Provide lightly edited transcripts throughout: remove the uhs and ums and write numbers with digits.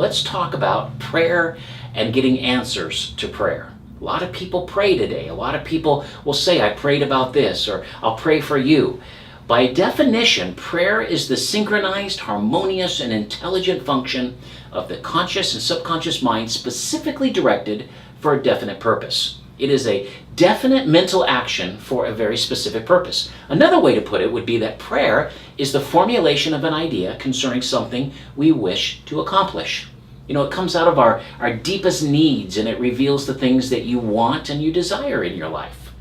let's talk about prayer and getting answers to prayer. A lot of people pray today. A lot of people will say, I prayed about this, or I'll pray for you. By definition, prayer is the synchronized, harmonious, and intelligent function of the conscious and subconscious mind specifically directed for a definite purpose. It is a definite mental action for a very specific purpose. Another way to put it would be that prayer is the formulation of an idea concerning something we wish to accomplish. You know, it comes out of our deepest needs, and it reveals the things that you want and you desire in your life.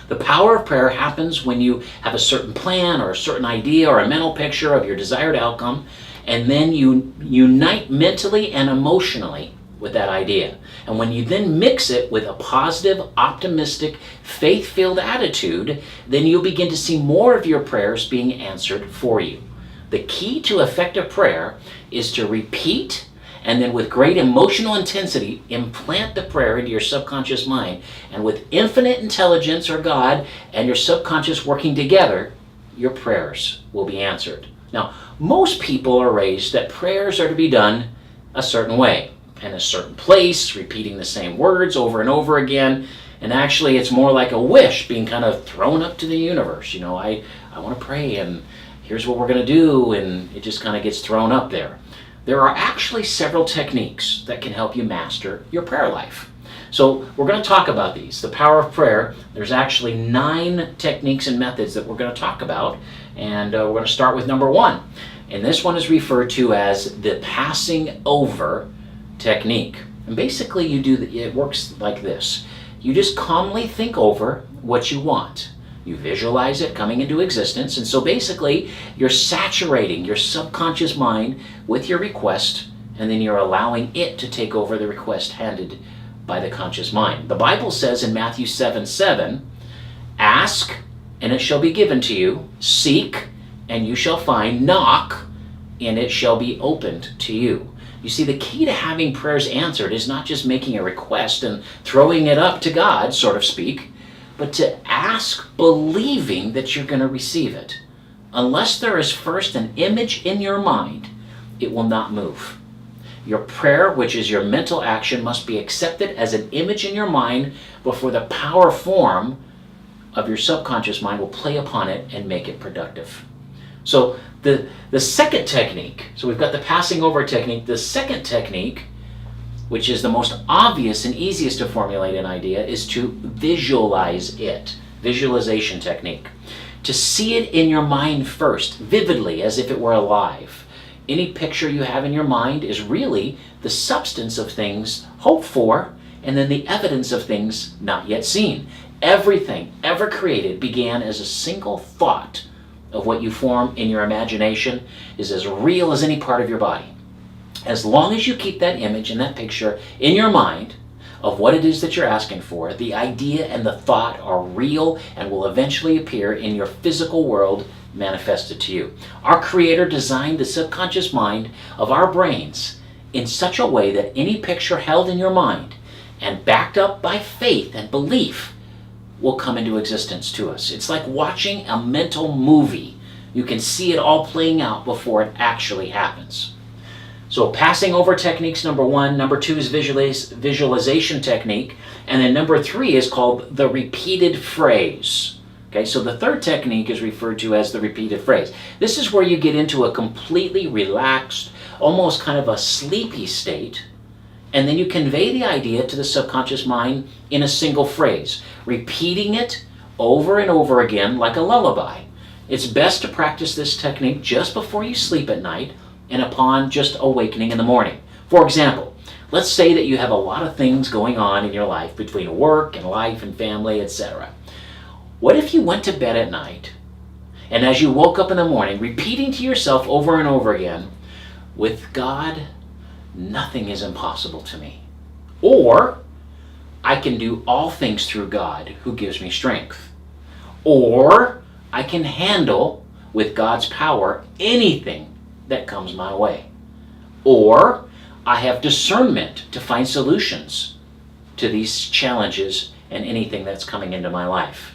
The power of prayer happens when you have a certain plan or a certain idea or a mental picture of your desired outcome, and then you unite mentally and emotionally with that idea. And when you then mix it with a positive, optimistic, faith-filled attitude, then you'll begin to see more of your prayers being answered for you. The key to effective prayer is to repeat and then with great emotional intensity, implant the prayer into your subconscious mind. And with infinite intelligence, or God, and your subconscious working together, your prayers will be answered. Now, most people are raised that prayers are to be done a certain way, in a certain place, repeating the same words over and over again. And actually, it's more like a wish being kind of thrown up to the universe. You know, I want to pray, and here's what we're going to do, and it just kind of gets thrown up there. There are actually several techniques that can help you master your prayer life. So we're going to talk about these. The power of prayer, there's actually 9 techniques and methods that we're going to talk about. And we're going to start with number 1. And this one is referred to as the passing over technique. And basically it works like this. You just calmly think over what you want. You visualize it coming into existence, and so basically you're saturating your subconscious mind with your request, and then you're allowing it to take over the request handed by the conscious mind. The Bible says in Matthew 7:7, ask and it shall be given to you, seek and you shall find, knock and it shall be opened to you. You see, the key to having prayers answered is not just making a request and throwing it up to God, sort of speak, but to ask believing that you're going to receive it. Unless there is first an image in your mind, it will not move. Your prayer, which is your mental action, must be accepted as an image in your mind before the power form of your subconscious mind will play upon it and make it productive. So the second technique, so we've got the passing over technique. The second technique, which is the most obvious and easiest to formulate an idea, is to visualize it. Visualization technique. To see it in your mind first, vividly, as if it were alive. Any picture you have in your mind is really the substance of things hoped for, and then the evidence of things not yet seen. Everything ever created began as a single thought of what you form in your imagination is as real as any part of your body. As long as you keep that image and that picture in your mind of what it is that you're asking for, the idea and the thought are real and will eventually appear in your physical world manifested to you. Our Creator designed the subconscious mind of our brains in such a way that any picture held in your mind and backed up by faith and belief will come into existence to us. It's like watching a mental movie. You can see it all playing out before it actually happens. So passing over techniques, number 1. Number 2 is visualization technique. And then number 3 is called the repeated phrase. Okay, so the third technique is referred to as the repeated phrase. This is where you get into a completely relaxed, almost kind of a sleepy state, and then you convey the idea to the subconscious mind in a single phrase, repeating it over and over again like a lullaby. It's best to practice this technique just before you sleep at night and upon just awakening in the morning. For example, let's say that you have a lot of things going on in your life between work and life and family, etc. What if you went to bed at night and as you woke up in the morning, repeating to yourself over and over again, with God, nothing is impossible to me. Or, I can do all things through God who gives me strength. Or, I can handle, with God's power, anything that comes my way. Or, I have discernment to find solutions to these challenges and anything that's coming into my life.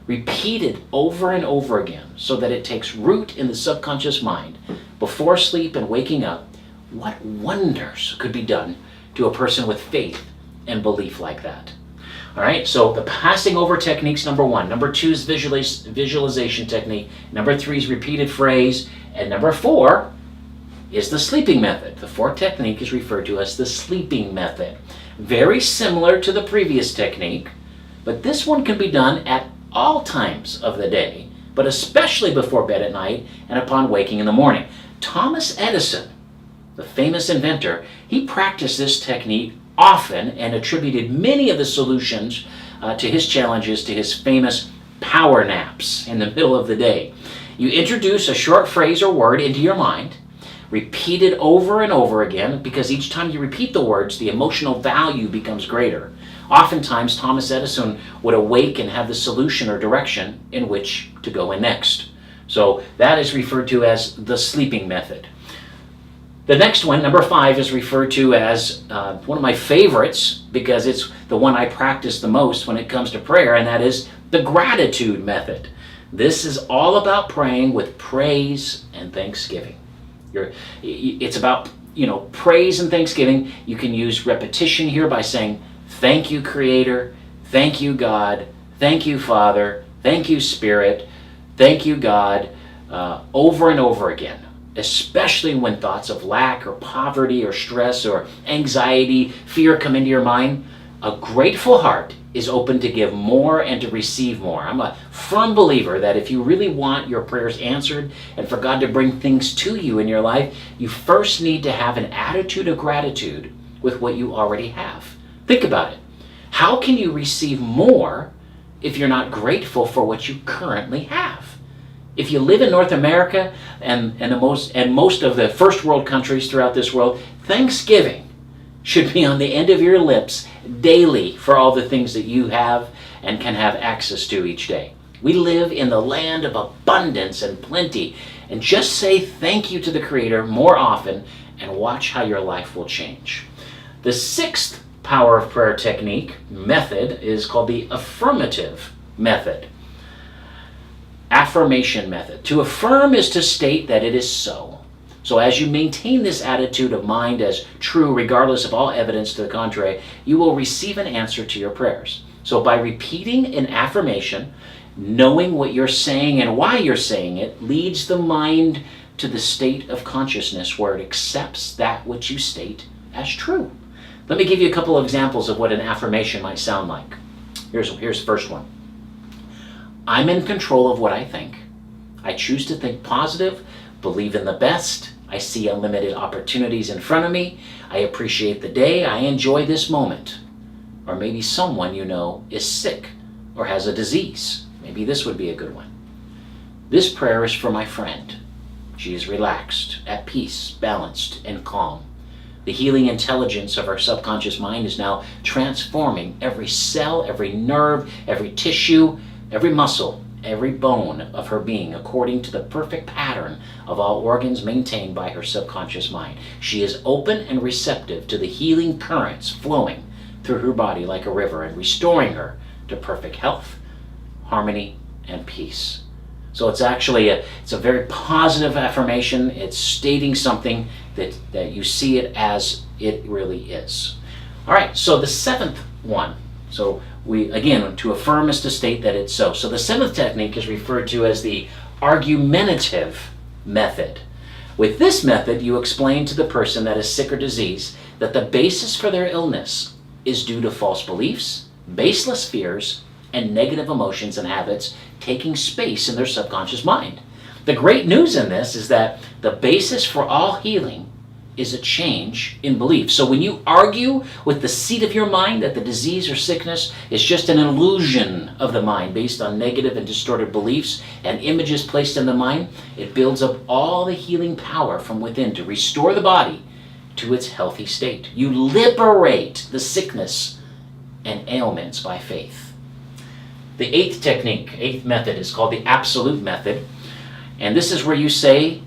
Repeated over and over again so that it takes root in the subconscious mind before sleep and waking up What wonders could be done to a person with faith and belief like that? All right, so the passing over techniques, number 1. Number 2 is visualization technique. Number 3 is repeated phrase. And number 4 is the sleeping method. The 4th technique is referred to as the sleeping method. Very similar to the previous technique, but this one can be done at all times of the day, but especially before bed at night and upon waking in the morning. Thomas Edison, the famous inventor, he practiced this technique often and attributed many of the solutions to his challenges to his famous power naps in the middle of the day. You introduce a short phrase or word into your mind, repeat it over and over again, because each time you repeat the words, the emotional value becomes greater. Oftentimes, Thomas Edison would awake and have the solution or direction in which to go in next. So that is referred to as the sleeping method. The next one, number 5, is referred to as one of my favorites because it's the one I practice the most when it comes to prayer, and that is the gratitude method. This is all about praying with praise and thanksgiving. It's about, praise and thanksgiving. You can use repetition here by saying, thank you, Creator. Thank you, God. Thank you, Father. Thank you, Spirit. Thank you, God, over and over again. Especially when thoughts of lack or poverty or stress or anxiety, fear come into your mind. A grateful heart is open to give more and to receive more. I'm a firm believer that if you really want your prayers answered and for God to bring things to you in your life, you first need to have an attitude of gratitude with what you already have. Think about it. How can you receive more if you're not grateful for what you currently have? If you live in North America and most of the first world countries throughout this world, Thanksgiving should be on the end of your lips daily for all the things that you have and can have access to each day. We live in the land of abundance and plenty, and just say thank you to the Creator more often and watch how your life will change. The 6th power of prayer technique method is called the affirmative method. Affirmation method. To affirm is to state that it is so. So as you maintain this attitude of mind as true regardless of all evidence to the contrary, you will receive an answer to your prayers. So by repeating an affirmation, knowing what you're saying and why you're saying it leads the mind to the state of consciousness where it accepts that which you state as true. Let me give you a couple of examples of what an affirmation might sound like. Here's the first one. I'm in control of what I think. I choose to think positive, believe in the best. I see unlimited opportunities in front of me. I appreciate the day. I enjoy this moment. Or maybe someone you know is sick or has a disease. Maybe this would be a good one. This prayer is for my friend. She is relaxed, at peace, balanced, and calm. The healing intelligence of our subconscious mind is now transforming every cell, every nerve, every tissue, every muscle, every bone of her being according to the perfect pattern of all organs maintained by her subconscious mind. She is open and receptive to the healing currents flowing through her body like a river and restoring her to perfect health, harmony, and peace. So it's actually a very positive affirmation. It's stating something that you see it as it really is. All right, so the 7th one. So to affirm is to state that it's so. So the 7th technique is referred to as the argumentative method. With this method, you explain to the person that is sick or diseased that the basis for their illness is due to false beliefs, baseless fears, and negative emotions and habits taking space in their subconscious mind. The great news in this is that the basis for all healing is a change in belief. So when you argue with the seat of your mind that the disease or sickness is just an illusion of the mind based on negative and distorted beliefs and images placed in the mind, it builds up all the healing power from within to restore the body to its healthy state. You liberate the sickness and ailments by faith. The 8th method is called the absolute method. And this is where you say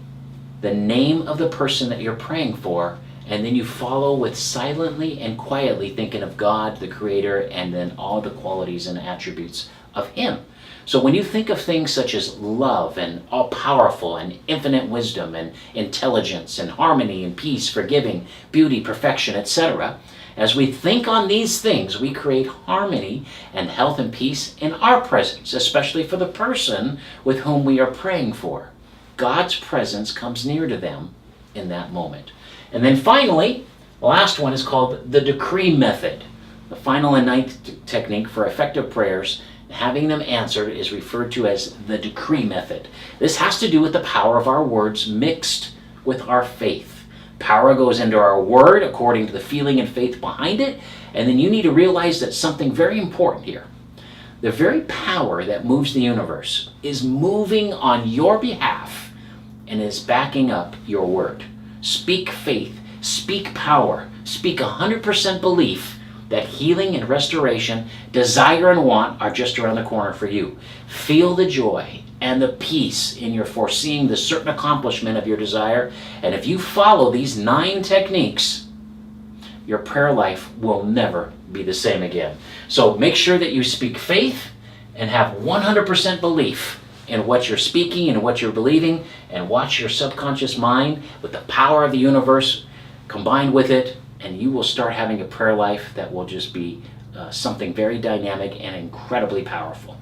the name of the person that you're praying for, and then you follow with silently and quietly thinking of God, the Creator, and then all the qualities and attributes of Him. So when you think of things such as love and all powerful and infinite wisdom and intelligence and harmony and peace, forgiving, beauty, perfection, etc., as we think on these things, we create harmony and health and peace in our presence, especially for the person with whom we are praying for. God's presence comes near to them in that moment. And then finally, the last one is called the decree method. The final and ninth technique for effective prayers, having them answered, is referred to as the decree method. This has to do with the power of our words mixed with our faith. Power goes into our word according to the feeling and faith behind it, and then you need to realize that something very important here. The very power that moves the universe is moving on your behalf and is backing up your word. Speak faith, speak power, speak 100% belief that healing and restoration, desire and want are just around the corner for you. Feel the joy and the peace in your foreseeing the certain accomplishment of your desire. And if you follow these 9 techniques, your prayer life will never be the same again. So make sure that you speak faith and have 100% belief in what you're speaking and what you're believing, and watch your subconscious mind with the power of the universe combined with it, and you will start having a prayer life that will just be something very dynamic and incredibly powerful.